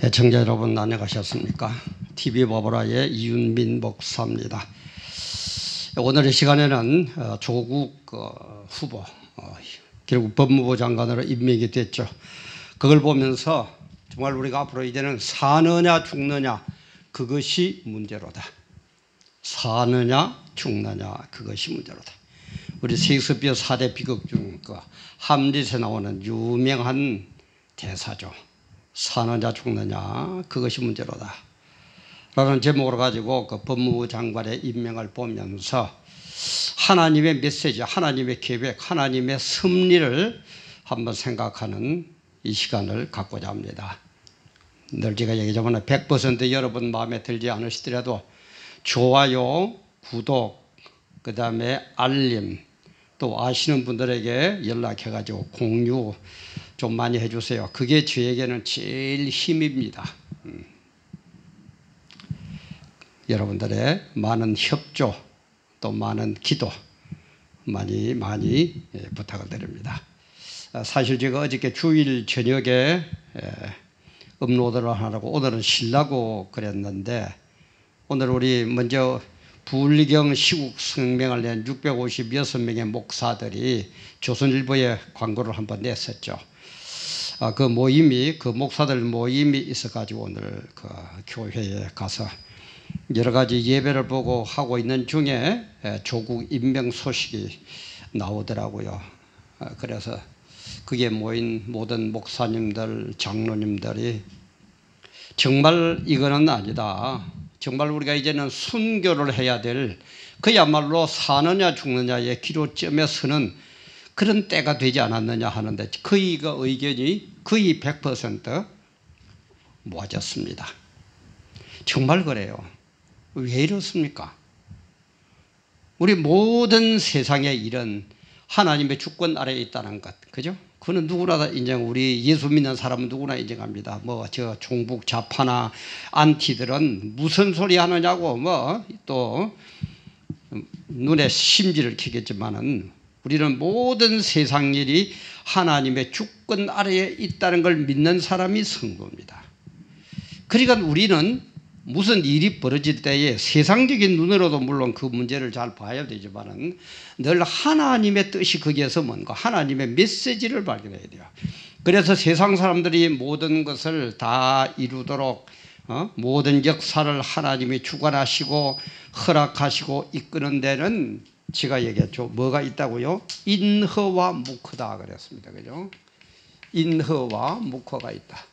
애청자 여러분 안녕하셨습니까? TV 바보라의 이윤민 목사입니다. 오늘의 시간에는 조국 후보 결국 법무부 장관으로 임명이 됐죠. 그걸 보면서 정말 우리가 앞으로 이제는 사느냐 죽느냐 그것이 문제로다. 사느냐 죽느냐 그것이 문제로다. 우리 셰익스피어 4대 비극 중 함릿에 나오는 유명한 대사죠. 사느냐 죽느냐 그것이 문제로다 라는 제목으로 가지고 그 법무부 장관의 임명을 보면서 하나님의 메시지, 하나님의 계획, 하나님의 섭리를 한번 생각하는 이 시간을 갖고자 합니다. 늘 제가 얘기하자면 100% 여러분 마음에 들지 않으시더라도 좋아요, 구독, 그 다음에 알림, 또 아시는 분들에게 연락해가지고 공유 좀 많이 해주세요. 그게 저에게는 제일 힘입니다. 여러분들의 많은 협조 또 많은 기도 많이 부탁을 드립니다. 사실 제가 어저께 주일 저녁에 업로드를 하라고 오늘은 쉬려고 그랬는데 오늘 우리 먼저 불경 시국 성명을 낸 656명의 목사들이 조선일보에 광고를 한번 냈었죠. 그 모임이, 그 목사들 모임이 있어가지고 오늘 그 교회에 가서 여러 가지 예배를 보고 하고 있는 중에 조국 임명 소식이 나오더라고요. 그래서 그게 모인 모든 목사님들, 장로님들이 정말 이거는 아니다. 정말 우리가 이제는 순교를 해야 될 그야말로 사느냐 죽느냐의 기로점에 서는 그런 때가 되지 않았느냐 하는데 거의 그 의견이 거의 100% 모아졌습니다. 정말 그래요. 왜 이렇습니까? 우리 모든 세상의 일은 하나님의 주권 아래에 있다는 것, 그죠? 그는 누구나 다 인정, 우리 예수 믿는 사람은 누구나 인정합니다. 저 종북 좌파나 안티들은 무슨 소리 하느냐고 또 눈에 심지를 켜겠지만은 우리는 모든 세상 일이 하나님의 주권 아래에 있다는 걸 믿는 사람이 성도입니다. 그러니까 우리는 무슨 일이 벌어질 때에 세상적인 눈으로도 물론 그 문제를 잘 봐야 되지만은 늘 하나님의 뜻이 거기에서 뭔가 하나님의 메시지를 발견해야 돼요. 그래서 세상 사람들이 모든 것을 다 이루도록 모든 역사를 하나님이 주관하시고 허락하시고 이끄는 데는 제가 얘기했죠. 뭐가 있다고요? 인허와 묵허다 그랬습니다. 그죠? 인허와 묵허가 있다.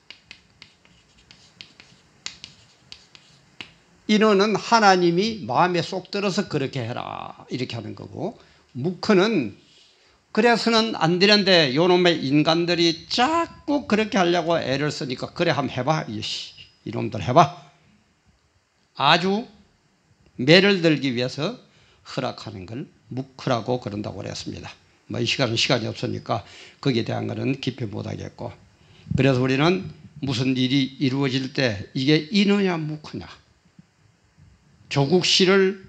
인허는 하나님이 마음에 쏙 들어서 그렇게 해라 이렇게 하는 거고, 묵허는 그래서는 안 되는데 요놈의 인간들이 자꾸 그렇게 하려고 애를 쓰니까 그래 한번 해봐 이놈들 해봐 아주 매를 들기 위해서 허락하는 걸 묵허라고 그런다고 그랬습니다. 이 시간은 시간이 없으니까 거기에 대한 것은 깊이 못하겠고, 그래서 우리는 무슨 일이 이루어질 때 이게 인허냐 묵허냐, 조국 씨를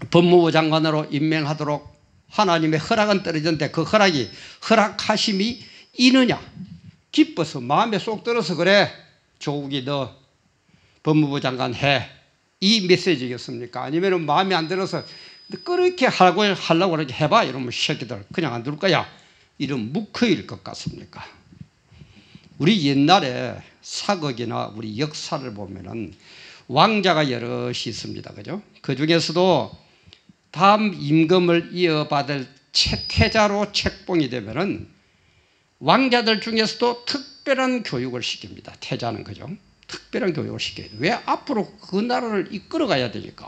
법무부 장관으로 임명하도록 하나님의 허락은 떨어졌는데 그 허락하심이 인허냐, 기뻐서 마음에 쏙 들어서 그래 조국이 너 법무부 장관 해 이 메시지겠습니까? 아니면 마음에 안 들어서 그렇게 하려고 그렇게 해봐 이러면 새끼들 그냥 안 둘 거야 이런 묵허일 것 같습니까? 우리 옛날에 사극이나 우리 역사를 보면은 왕자가 여럿이 있습니다. 그죠? 그 중에서도 다음 임금을 이어받을 채태자로 책봉이 되면은 왕자들 중에서도 특별한 교육을 시킵니다. 태자는 그죠? 특별한 교육을 시켜야 돼요. 왜? 앞으로 그 나라를 이끌어 가야 되니까.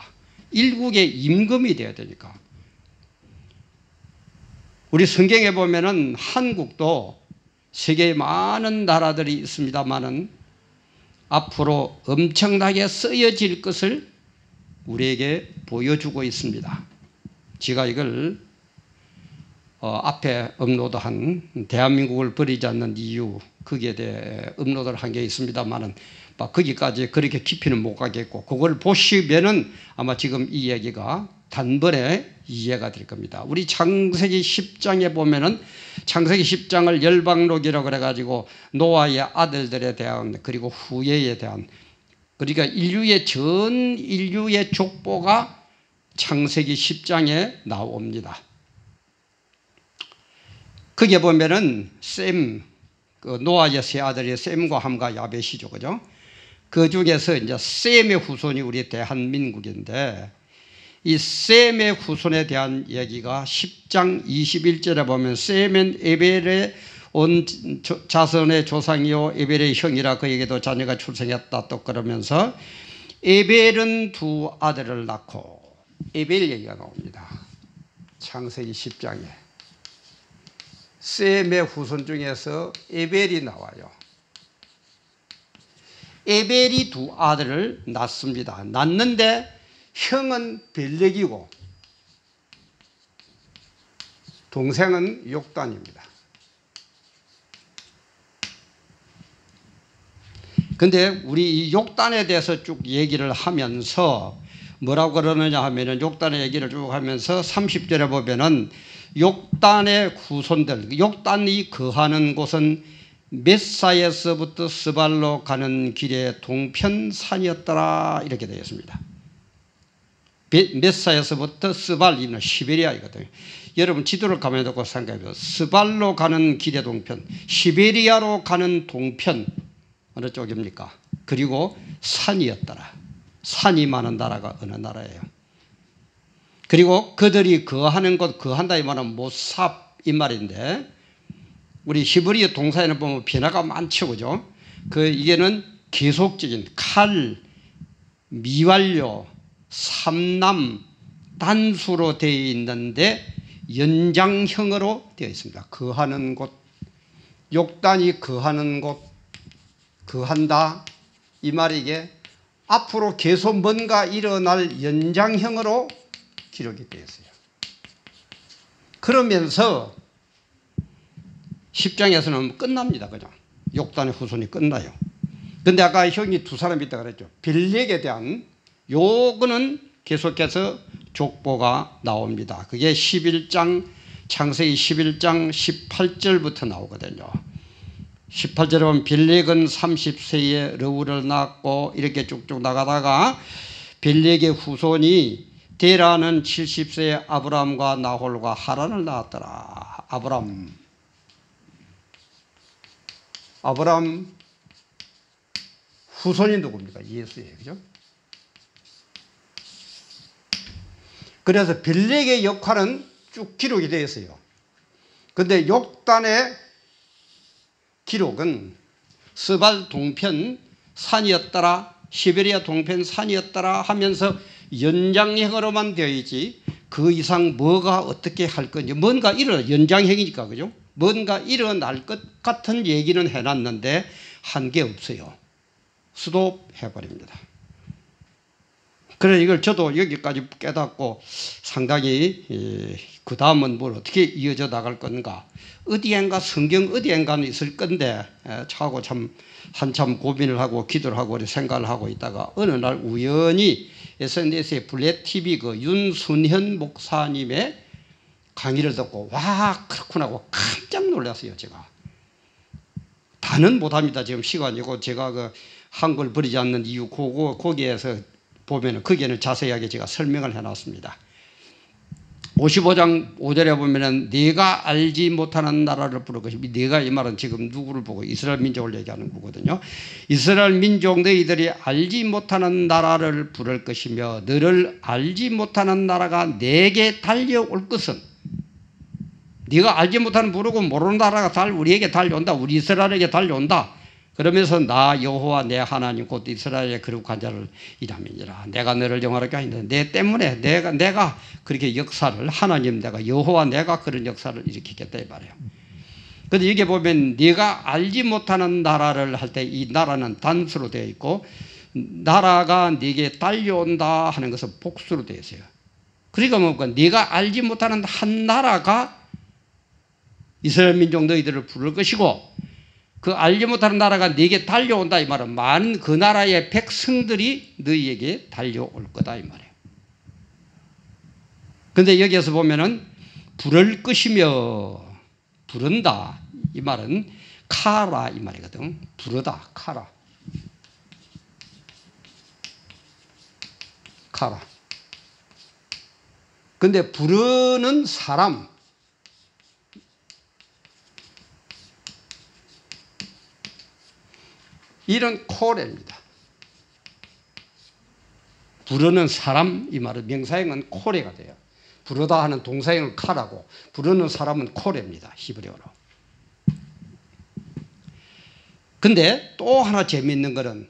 일국의 임금이 되어야 되니까. 우리 성경에 보면은 한국도 세계에 많은 나라들이 있습니다만은 앞으로 엄청나게 쓰여질 것을 우리에게 보여주고 있습니다. 제가 이걸 앞에 업로드한 대한민국을 버리지 않는 이유 거기에 대해 업로드를 한 게 있습니다만은 거기까지 그렇게 깊이는 못 가겠고 그걸 보시면은 아마 지금 이 얘기가 단번에 이해가 될 겁니다. 우리 창세기 10장에 보면은 창세기 10장을 열방록이라고 그래가지고 노아의 아들들에 대한 그리고 후예에 대한 그러니까 전 인류의 족보가 창세기 10장에 나옵니다. 거기에 보면은 그 노아의 세 아들이 셈과 함과 야벳이죠, 그죠? 그 중에서 이제 셈의 후손이 우리 대한민국인데 이 셈의 후손에 대한 얘기가 10장 21절에 보면 셈은 에벨의 온 자손의 조상이요 에벨의 형이라 그에게도 자녀가 출생했다 또 그러면서 에벨은 두 아들을 낳고 에벨 얘기가 나옵니다. 창세기 10장에 셈의 후손 중에서 에벨이 나와요. 에벨이 두 아들을 낳습니다. 낳는데 형은 벨렉이고 동생은 욕단입니다. 근데 우리 이 욕단에 대해서 쭉 얘기를 하면서 뭐라고 그러느냐 하면은 욕단의 얘기를 쭉 하면서 30절에 보면은 욕단의 후손들, 욕단이 거하는 곳은 메사에서부터 스발로 가는 길의 동편산이었더라 이렇게 되어 있습니다. 메사에서부터 스발이는 시베리아이거든요. 여러분 지도를 가만히 두고 생각해 보세요. 스발로 가는 길의 동편, 시베리아로 가는 동편 어느 쪽입니까? 그리고 산이었더라. 산이 많은 나라가 어느 나라예요? 그리고 그들이 거하는 곳, 거한다 이 말은 모삽 이 말인데 우리 히브리 동사에는 보면 변화가 많죠, 그죠? 이게는 계속적인 칼, 미완료, 삼남, 단수로 되어 있는데 연장형으로 되어 있습니다. 거하는 곳, 욕단이 거하는 곳, 거한다 이 말이 이게 앞으로 계속 뭔가 일어날 연장형으로 기록이 되어 있어요. 그러면서 10장에서는 끝납니다. 그냥 욕단의 후손이 끝나요. 근데 아까 형이 두 사람이 있다고 그랬죠. 벨렉에 대한 요거는 계속해서 족보가 나옵니다. 그게 11장 창세기 11장 18절부터 나오거든요. 18절에 보면 벨렉은 30세에 르우를 낳았고 이렇게 쭉쭉 나가다가 벨렉의 후손이 데라는 70세에 아브람과 나홀과 하란을 낳았더라. 아브람 후손이 누굽니까? 예수예요. 그죠? 그래서 벨렉의 역할은 쭉 기록이 되어 있어요. 근데 욕단의 기록은 스발 동편 산이었더라, 시베리아 동편 산이었더라 하면서 연장형으로만 되어 있지 그 이상 뭐가 어떻게 할 건지 뭔가 연장형이니까 그죠? 뭔가 일어날 것 같은 얘기는 해놨는데 한 게 없어요. 스톱해버립니다. 그래서 이걸 저도 여기까지 깨닫고 상당히 그 다음은 뭘 어떻게 이어져 나갈 건가 어디엔가 성경 어디엔가는 있을 건데 차고 참 한참 고민을 하고 기도를 하고 생각을 하고 있다가 어느 날 우연히 SNS에 블랙TV 그 윤순현 목사님의 강의를 듣고 와 그렇구나 하고 깜짝 놀랐어요. 제가 다는 못합니다. 지금 시간이고 제가 그 한글 버리지 않는 이유 거기에서 보면은 거기에는 자세하게 제가 설명을 해놨습니다. 55장 5절에 보면은 네가 알지 못하는 나라를 부를 것이며 네가 이 말은 지금 누구를 보고 이스라엘 민족을 얘기하는 거거든요. 이스라엘 민족 너희들이 알지 못하는 나라를 부를 것이며 너를 알지 못하는 나라가 내게 달려올 것은 네가 알지 못하는 부르고 모르는 나라가 우리에게 달려온다. 우리 이스라엘에게 달려온다. 그러면서 나 여호와 내 하나님 곧 이스라엘의 거룩한 자를 이라미니라. 내가 너를 영화롭게 하는데 내 때문에 내가 그렇게 역사를 하나님 내가 여호와 내가 그런 역사를 일으키겠다 이 말이에요. 그런데 여기 보면 네가 알지 못하는 나라를 할 때 이 나라는 단수로 되어 있고 나라가 네게 달려온다 하는 것은 복수로 되어 있어요. 그러니까 뭡니까? 네가 알지 못하는 한 나라가 이스라엘 민족 너희들을 부를 것이고 그 알지 못하는 나라가 네게 달려온다 이 말은 많은 그 나라의 백성들이 너희에게 달려올 거다 이 말이에요. 그런데 여기에서 보면은 부를 것이며 부른다. 이 말은 카라 이 말이거든. 부르다, 카라. 카라. 근데 부르는 사람, 이런 코레입니다. 부르는 사람 이 말은 명사형은 코레가 돼요. 부르다 하는 동사형은 카라고 부르는 사람은 코레입니다. 히브리어로. 근데 또 하나 재미있는 거는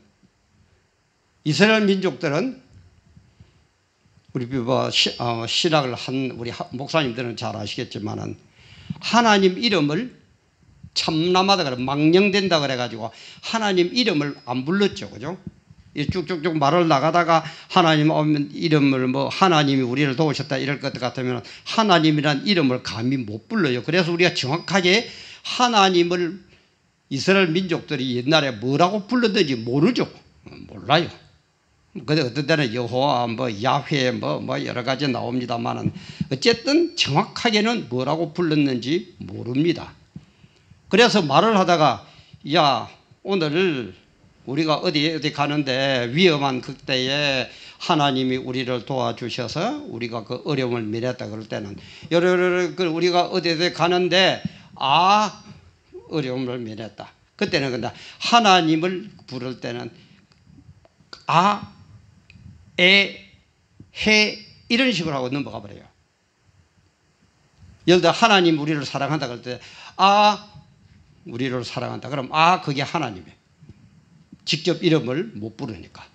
이스라엘 민족들은 우리 신학을 한 우리 목사님들은 잘 아시겠지만은 하나님 이름을 참남하다 그래 망령된다 그래가지고 하나님 이름을 안 불렀죠, 그죠? 쭉쭉쭉 말을 나가다가 하나님 이름을 뭐 하나님이 우리를 도우셨다 이럴 것 같으면 하나님이란 이름을 감히 못 불러요. 그래서 우리가 정확하게 하나님을 이스라엘 민족들이 옛날에 뭐라고 불렀는지 모르죠. 몰라요. 근데 어떤 때는 여호와, 야훼, 여러 가지 나옵니다만은 어쨌든 정확하게는 뭐라고 불렀는지 모릅니다. 그래서 말을 하다가 야, 오늘 우리가 어디 가는데 위험한 그때에 하나님이 우리를 도와주셔서 우리가 그 어려움을 면했다 그럴 때는 우리가 어디 가는데 어려움을 면했다. 그때는 근데 하나님을 부를 때는 해 이런 식으로 하고 넘어가 버려요. 예를 들어 하나님 우리를 사랑한다 그럴 때 우리를 사랑한다. 그럼 그게 하나님이에요. 직접 이름을 못 부르니까.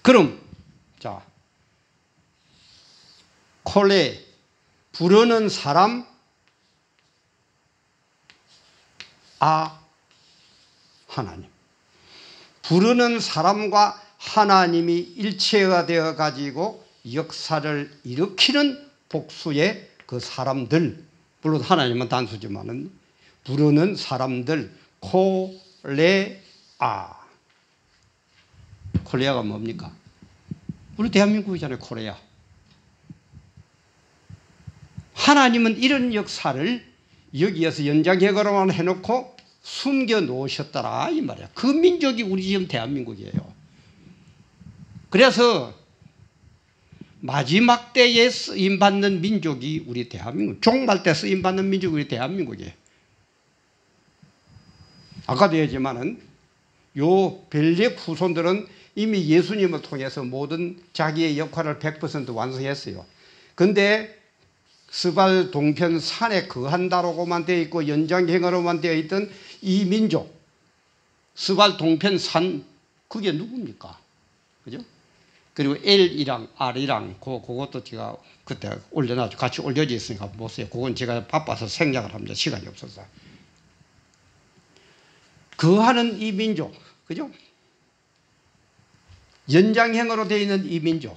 그럼 자 콜레 부르는 사람 하나님. 부르는 사람과 하나님이 일체가 되어 가지고 역사를 일으키는 복수의 그 사람들, 물론 하나님은 단수지만은 부르는 사람들 콜레아가 뭡니까? 우리 대한민국이잖아요. 코레아. 하나님은 이런 역사를 여기에서 연장해가로만 해놓고 숨겨 놓으셨더라 이 말이야. 그 민족이 우리 지금 대한민국이에요. 그래서 마지막 때에 쓰임받는 민족이 우리 대한민국, 종말 때 쓰임받는 민족이 우리 대한민국이에요. 아까도 얘기했지만은 요 벨렉 후손들은 이미 예수님을 통해서 모든 자기의 역할을 100% 완성했어요. 근데 스발 동편 산에 거한다로고만 되어 있고 연장행으로만 되어 있던 이 민족, 스발 동편 산, 그게 누굽니까? 그죠? 그리고 L이랑 R이랑 그것도 제가 그때 올려놔서 같이 올려져 있으니까 보세요. 그건 제가 바빠서 생략을 합니다. 시간이 없어서. 거하는 이 민족, 그죠? 연장행으로 되어 있는 이 민족.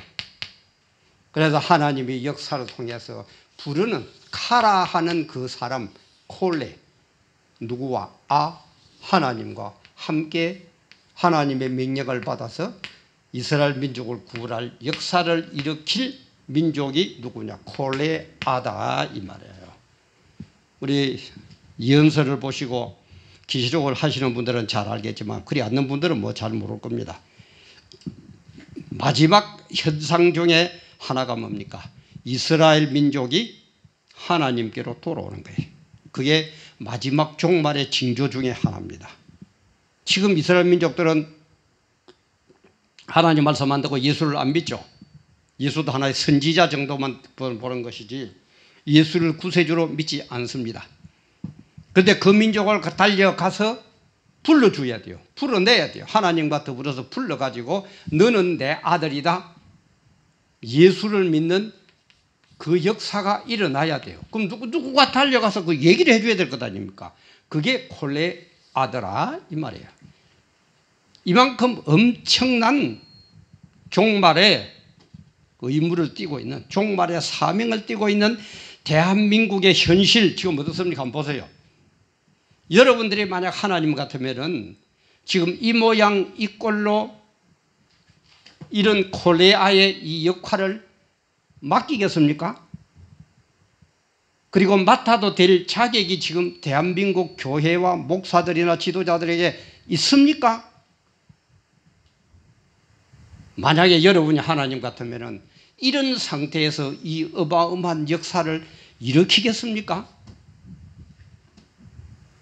그래서 하나님이 역사를 통해서 부르는 카라 하는 그 사람 콜레, 누구와 하나님과 함께 하나님의 명령을 받아서 이스라엘 민족을 구원할 역사를 일으킬 민족이 누구냐? 콜레아다 이 말이에요. 우리 예언서를 보시고 계시록을 하시는 분들은 잘 알겠지만 그리 않는 분들은 잘 모를 겁니다. 마지막 현상 중에 하나가 뭡니까? 이스라엘 민족이 하나님께로 돌아오는 거예요. 그게 마지막 종말의 징조 중에 하나입니다. 지금 이스라엘 민족들은 하나님 말씀 안 듣고 예수를 안 믿죠. 예수도 하나의 선지자 정도만 보는 것이지 예수를 구세주로 믿지 않습니다. 그런데 그 민족을 달려가서 불러줘야 돼요. 풀어내야 돼요. 하나님과 더불어서 불러가지고 너는 내 아들이다. 예수를 믿는 그 역사가 일어나야 돼요. 그럼 누구가 달려가서 그 얘기를 해줘야 될 것 아닙니까? 그게 콜레아더라 이 말이에요. 이만큼 엄청난 종말의 의무를 띠고 있는, 종말의 사명을 띠고 있는 대한민국의 현실 지금 어떻습니까? 한번 보세요. 여러분들이 만약 하나님 같으면은 지금 이 모양 이 꼴로 이런 콜레아의 이 역할을 맡기겠습니까? 그리고 맡아도 될 자격이 지금 대한민국 교회와 목사들이나 지도자들에게 있습니까? 만약에 여러분이 하나님 같으면 이런 상태에서 이 어마어마한 역사를 일으키겠습니까?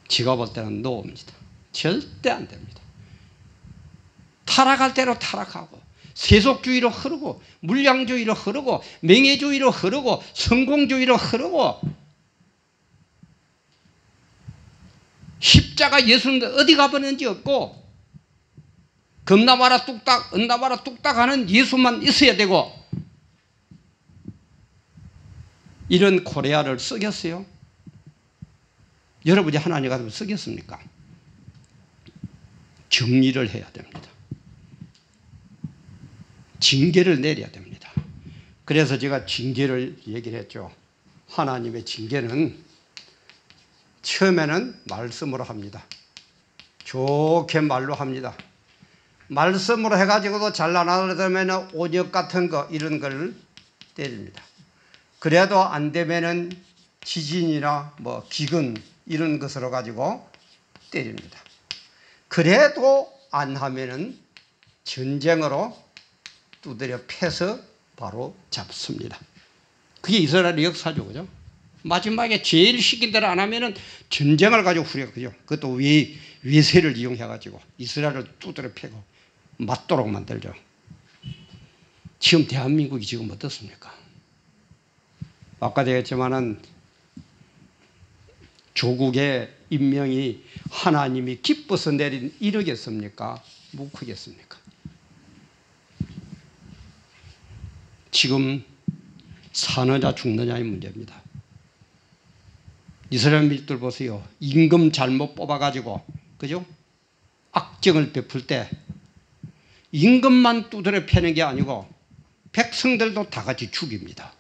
제가 볼 때는 노입니다. 절대 안 됩니다. 타락할 대로 타락하고 세속주의로 흐르고 물량주의로 흐르고 명예주의로 흐르고 성공주의로 흐르고 십자가 예수는 어디 가버는지 없고 겁나마라 뚝딱 언나마라 뚝딱 하는 예수만 있어야 되고 이런 코리아를 쓰겠어요? 여러분이 하나님 같으면 쓰겠습니까? 정리를 해야 됩니다. 징계를 내려야 됩니다. 그래서 제가 징계를 얘기를 했죠. 하나님의 징계는 처음에는 말씀으로 합니다. 좋게 말로 합니다. 말씀으로 해가지고도 잘 안 하려면 오역 같은 거 이런 걸 때립니다. 그래도 안 되면은 지진이나 뭐 기근 이런 것으로 가지고 때립니다. 그래도 안 하면은 전쟁으로 두드려 패서 바로 잡습니다. 그게 이스라엘의 역사죠, 그죠? 마지막에 제일 시킨 대로 안 하면은 전쟁을 가지고 후려그죠. 그것도 외세를 이용해가지고 이스라엘을 두드려 패고 맞도록 만들죠. 지금 대한민국이 지금 어떻습니까? 아까 얘기했지만은 조국의 임명이 하나님이 기뻐서 내린 이러겠습니까? 못 크겠습니까? 지금 사느냐 죽느냐의 문제입니다. 이스라엘 민족들 보세요. 임금 잘못 뽑아가지고, 그죠? 악정을 베풀 때 임금만 두드려 패는 게 아니고 백성들도 다 같이 죽입니다.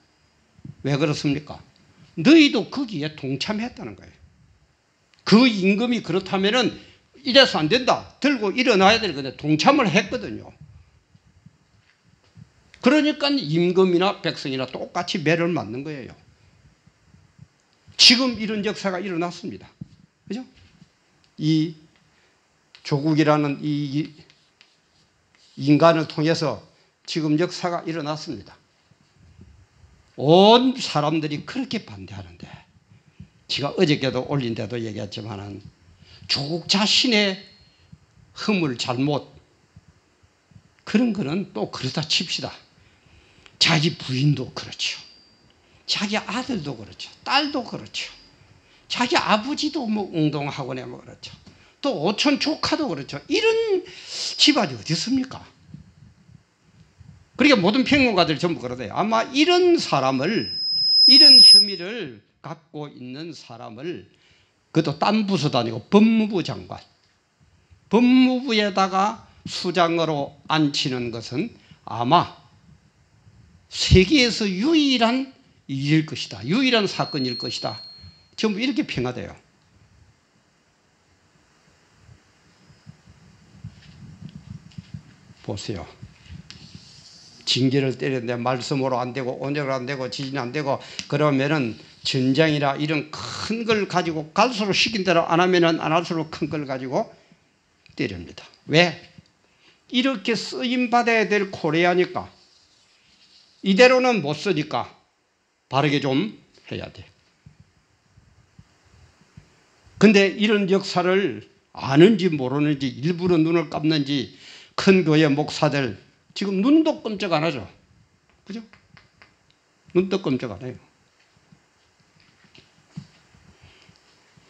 왜 그렇습니까? 너희도 거기에 동참했다는 거예요. 그 임금이 그렇다면은 이래서 안 된다. 들고 일어나야 되거든요. 동참을 했거든요. 그러니까 임금이나 백성이나 똑같이 매를 맞는 거예요. 지금 이런 역사가 일어났습니다. 그죠? 이 조국이라는 이 인간을 통해서 지금 역사가 일어났습니다. 온 사람들이 그렇게 반대하는데 제가 어저께도 올린 데도 얘기했지만은 조국 자신의 허물 잘못 그런 거는 또 그러다 칩시다. 자기 부인도 그렇죠. 자기 아들도 그렇죠. 딸도 그렇죠. 자기 아버지도 뭐 운동학원에 뭐 그렇죠. 또 오촌 조카도 그렇죠. 이런 집안이 어디 있습니까? 그러니까 모든 평론가들 전부 그러대요. 아마 이런 사람을, 이런 혐의를 갖고 있는 사람을, 그것도 딴 부서도 아니고 법무부 장관, 법무부에다가 수장으로 앉히는 것은 아마 세계에서 유일한 일일 것이다. 유일한 사건일 것이다. 전부 이렇게 평가돼요. 보세요. 징계를 때렸는데 말씀으로 안 되고 언약으로 안 되고 지진이 안 되고 그러면은 전쟁이라 이런 큰 걸 가지고 갈수록 시킨 대로 안 하면은 안 할수록 큰 걸 가지고 때립니다. 왜? 이렇게 쓰임 받아야 될 코리아니까 이대로는 못 쓰니까 바르게 좀 해야 돼. 근데 이런 역사를 아는지 모르는지 일부러 눈을 감는지 큰 교회 목사들 지금 눈도 끔찍 안 하죠. 그죠? 눈도 끔찍 안 해요.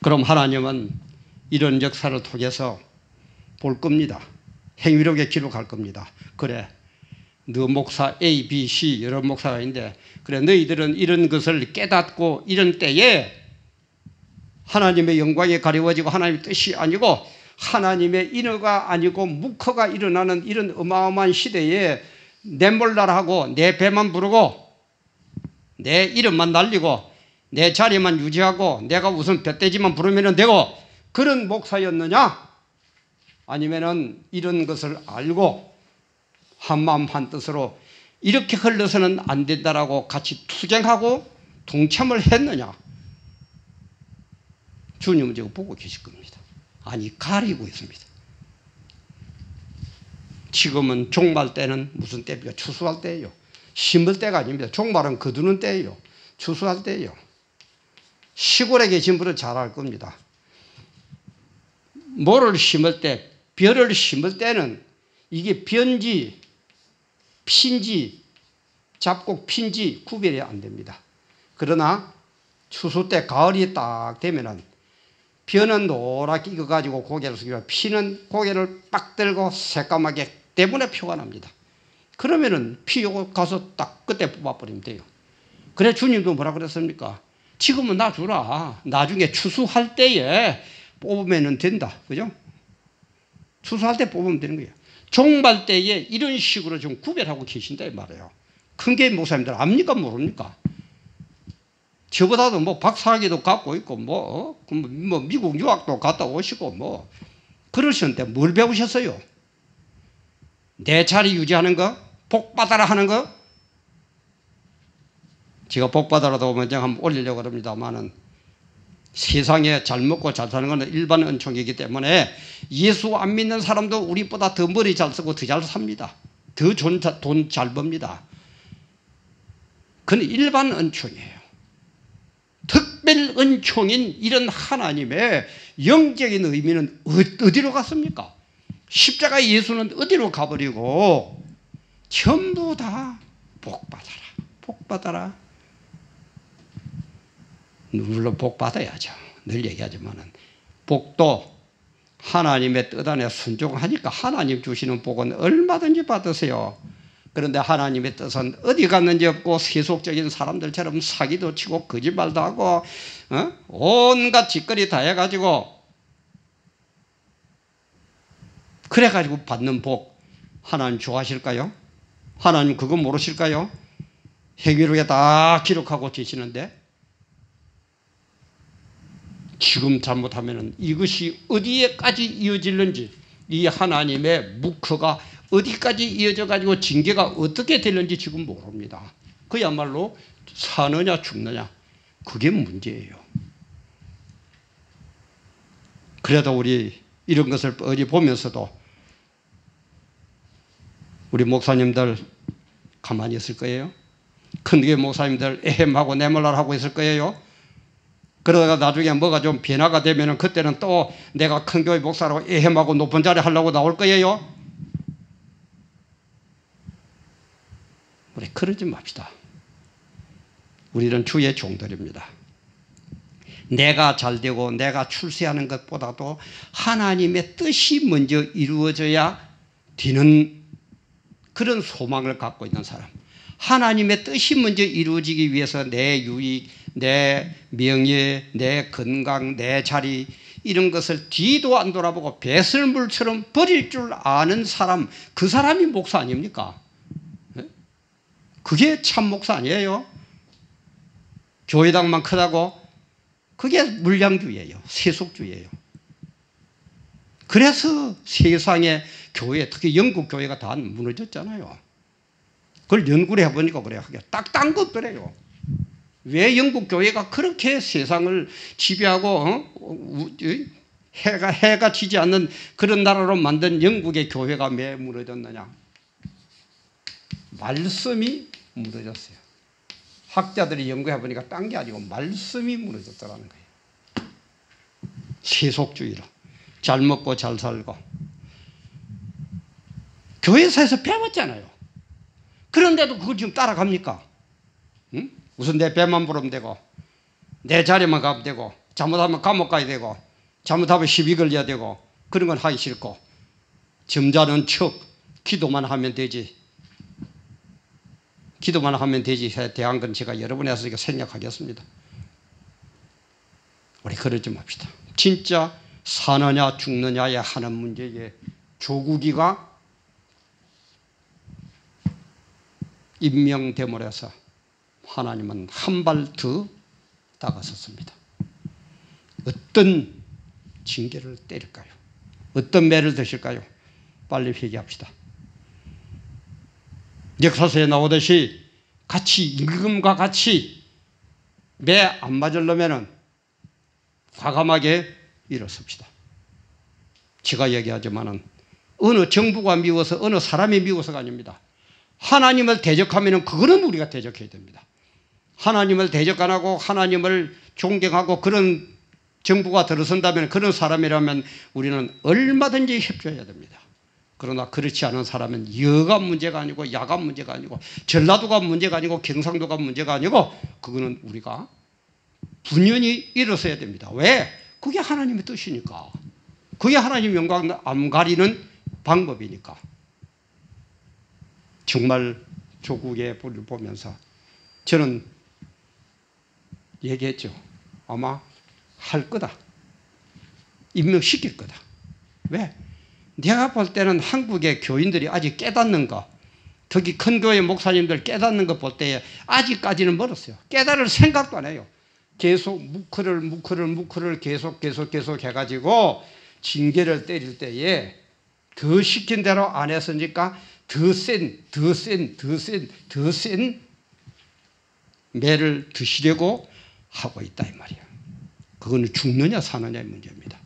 그럼 하나님은 이런 역사를 통해서 볼 겁니다. 행위록에 기록할 겁니다. 그래, 너 목사 A, B, C 여러 목사가 있는데 그래 너희들은 이런 것을 깨닫고 이런 때에 하나님의 영광이 가려워지고 하나님의 뜻이 아니고 하나님의 인어가 아니고 묵허가 일어나는 이런 어마어마한 시대에 내 몰라라하고 내 배만 부르고 내 이름만 날리고 내 자리만 유지하고 내가 우선 뱃돼지만 부르면 되고 그런 목사였느냐? 아니면은 이런 것을 알고 한마음 한뜻으로 이렇게 흘러서는 안 된다라고 같이 투쟁하고 동참을 했느냐? 주님은 지금 보고 계실 겁니다. 아니, 가리고 있습니다. 지금은 종말 때는 무슨 때입니까? 추수할 때예요. 심을 때가 아닙니다. 종말은 거두는 때예요. 추수할 때예요. 시골에 계신 분은 잘 알 겁니다. 모를 심을 때, 벼를 심을 때는 이게 변지, 핀지, 잡곡 핀지 구별이 안 됩니다. 그러나 추수 때 가을이 딱 되면은 벼는 노랗게 익어가지고 고개를 숙이고 피는 고개를 빡 들고 새까맣게 때문에 표가 납니다. 그러면은 피고 가서 딱 그때 뽑아버리면 돼요. 그래 주님도 뭐라 그랬습니까? 지금은 놔주라. 나중에 추수할 때에 뽑으면 된다. 그죠? 추수할 때 뽑으면 되는 거예요. 종말 때에 이런 식으로 좀 구별하고 계신다 이 말이에요. 큰 게 목사님들 압니까 모릅니까? 저보다도 뭐 박사학위도 갖고 있고 뭐 미국 유학도 갔다 오시고 뭐 그러시는데 뭘 배우셨어요? 내 자리 유지하는 거? 복 받아라 하는 거? 제가 복 받아라도 먼저 한번 올리려고 합니다만은 세상에 잘 먹고 잘 사는 것은 일반 은총이기 때문에 예수 안 믿는 사람도 우리보다 더 머리 잘 쓰고 더 잘 삽니다. 더 돈 잘 법니다. 그건 일반 은총이에요. 특별 은총인 이런 하나님의 영적인 의미는 어디로 갔습니까? 십자가 예수는 어디로 가버리고 전부 다 복 받아라. 복 받아라. 물론 복 받아야죠. 늘 얘기하지만은 복도 하나님의 뜻 안에 순종하니까 하나님 주시는 복은 얼마든지 받으세요. 그런데 하나님의 뜻은 어디 갔는지 없고 세속적인 사람들처럼 사기도 치고 거짓말도 하고 온갖 짓거리 다 해가지고 그래가지고 받는 복 하나님 좋아하실까요? 하나님 그거 모르실까요? 해결하게 다 기록하고 계시는데 지금 잘못하면 이것이 어디에까지 이어질는지 이 하나님의 묵혀가 어디까지 이어져 가지고 징계가 어떻게 되는지 지금 모릅니다. 그야말로 사느냐 죽느냐 그게 문제예요. 그래도 우리 이런 것을 어디 보면서도 우리 목사님들 가만히 있을 거예요? 큰교회 목사님들 에헴하고 내몰라하고 있을 거예요? 그러다가 나중에 뭐가 좀 변화가 되면은 그때는 또 내가 큰교회 목사라고 에헴하고 높은 자리 하려고 나올 거예요? 우리 그러지 맙시다. 우리는 주의 종들입니다. 내가 잘되고 내가 출세하는 것보다도 하나님의 뜻이 먼저 이루어져야 되는 그런 소망을 갖고 있는 사람. 하나님의 뜻이 먼저 이루어지기 위해서 내 유익, 내 명예, 내 건강, 내 자리 이런 것을 뒤도 안 돌아보고 배설물처럼 버릴 줄 아는 사람, 그 사람이 목사 아닙니까? 그게 참 목사 아니에요? 교회당만 크다고? 그게 물량주의예요. 세속주의예요. 그래서 세상의 교회, 특히 영국 교회가 다 무너졌잖아요. 그걸 연구를 해보니까 그래요. 딱딴 것더래요. 왜 영국 교회가 그렇게 세상을 지배하고 해가 지지 않는 그런 나라로 만든 영국의 교회가 왜 무너졌느냐? 말씀이 무너졌어요. 학자들이 연구해보니까 딴 게 아니고 말씀이 무너졌다는 거예요. 세속주의로. 잘 먹고 잘 살고. 교회사에서 배웠잖아요. 그런데도 그걸 지금 따라갑니까? 응? 우선 내 배만 부르면 되고 내 자리만 가면 되고 잘못하면 감옥 가야 되고 잘못하면 시비 걸려야 되고 그런 건 하기 싫고 점잖은 척 기도만 하면 되지. 기도만 하면 되지 대한 건 제가 여러분에서 생략하겠습니다. 우리 그러지 맙시다. 진짜 사느냐 죽느냐에 하는 문제에 조국이가 임명되므로서 하나님은 한 발 더 다가섰습니다. 어떤 징계를 때릴까요? 어떤 매를 드실까요? 빨리 회개합시다. 역사서에 나오듯이 같이 임금과 같이 매 안 맞으려면은 과감하게 일어섭시다. 제가 얘기하지만은 어느 정부가 미워서 어느 사람이 미워서가 아닙니다. 하나님을 대적하면 그거는 우리가 대적해야 됩니다. 하나님을 대적 안 하고 하나님을 존경하고 그런 정부가 들어선다면, 그런 사람이라면 우리는 얼마든지 협조해야 됩니다. 그러나 그렇지 않은 사람은 여가 문제가 아니고 야가 문제가 아니고 전라도가 문제가 아니고 경상도가 문제가 아니고 그거는 우리가 분연히 일어서야 됩니다. 왜? 그게 하나님의 뜻이니까. 그게 하나님 영광을 안 가리는 방법이니까. 정말 조국의 불을 보면서 저는 얘기했죠. 아마 할 거다. 임명시킬 거다. 왜? 내가 볼 때는 한국의 교인들이 아직 깨닫는 거, 특히 큰 교회 목사님들 깨닫는 거 볼 때에 아직까지는 멀었어요. 깨달을 생각도 안 해요. 계속 무크를 계속 해가지고 징계를 때릴 때에 더 시킨 대로 안 했으니까 더 센 매를 드시려고 하고 있다 이 말이에요. 그거는 죽느냐 사느냐의 문제입니다.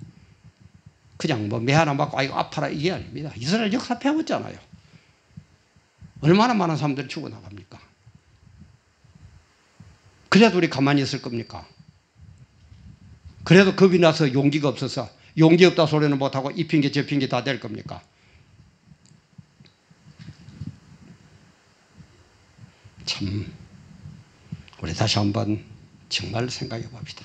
그냥 뭐 매 하나 맞고 아이고 아파라 이게 아닙니다. 이스라엘 역사 배웠잖아요. 얼마나 많은 사람들이 죽어나갑니까? 그래도 우리 가만히 있을 겁니까? 그래도 겁이 나서 용기가 없어서 용기 없다 소리는 못하고 이 핑계 저 핑계 다 될 겁니까? 참 우리 다시 한번 정말 생각해 봅시다.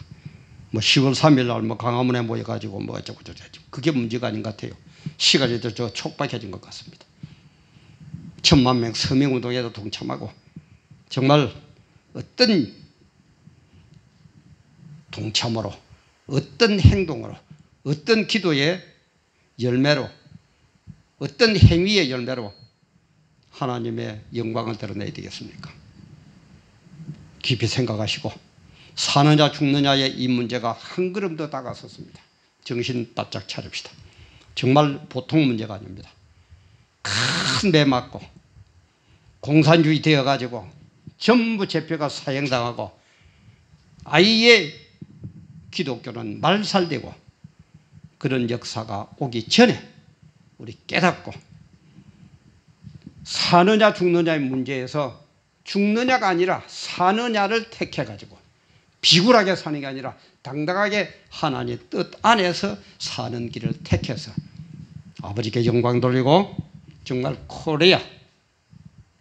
뭐 10월 3일 날 뭐 광화문에 모여가지고 뭐 어쩌고 저쩌고 그게 문제가 아닌 것 같아요. 시간이 더 촉박해진 것 같습니다. 1000만 명 서명운동에도 동참하고 정말 어떤 동참으로 어떤 행동으로 어떤 기도의 열매로 어떤 행위의 열매로 하나님의 영광을 드러내야 되겠습니까? 깊이 생각하시고 사느냐 죽느냐의 이 문제가 한 걸음 더 다가섰습니다. 정신 바짝 차립시다. 정말 보통 문제가 아닙니다. 큰 배 맞고 공산주의 되어가지고 전부 제표가 사형당하고 아예 기독교는 말살되고 그런 역사가 오기 전에 우리 깨닫고 사느냐 죽느냐의 문제에서 죽느냐가 아니라 사느냐를 택해가지고 비굴하게 사는 게 아니라 당당하게 하나님의 뜻 안에서 사는 길을 택해서 아버지께 영광 돌리고 정말 코리아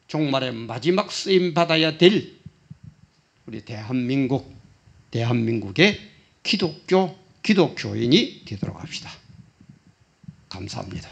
종말의 마지막 쓰임 받아야 될 우리 대한민국의 기독교인이 되도록 합시다. 감사합니다.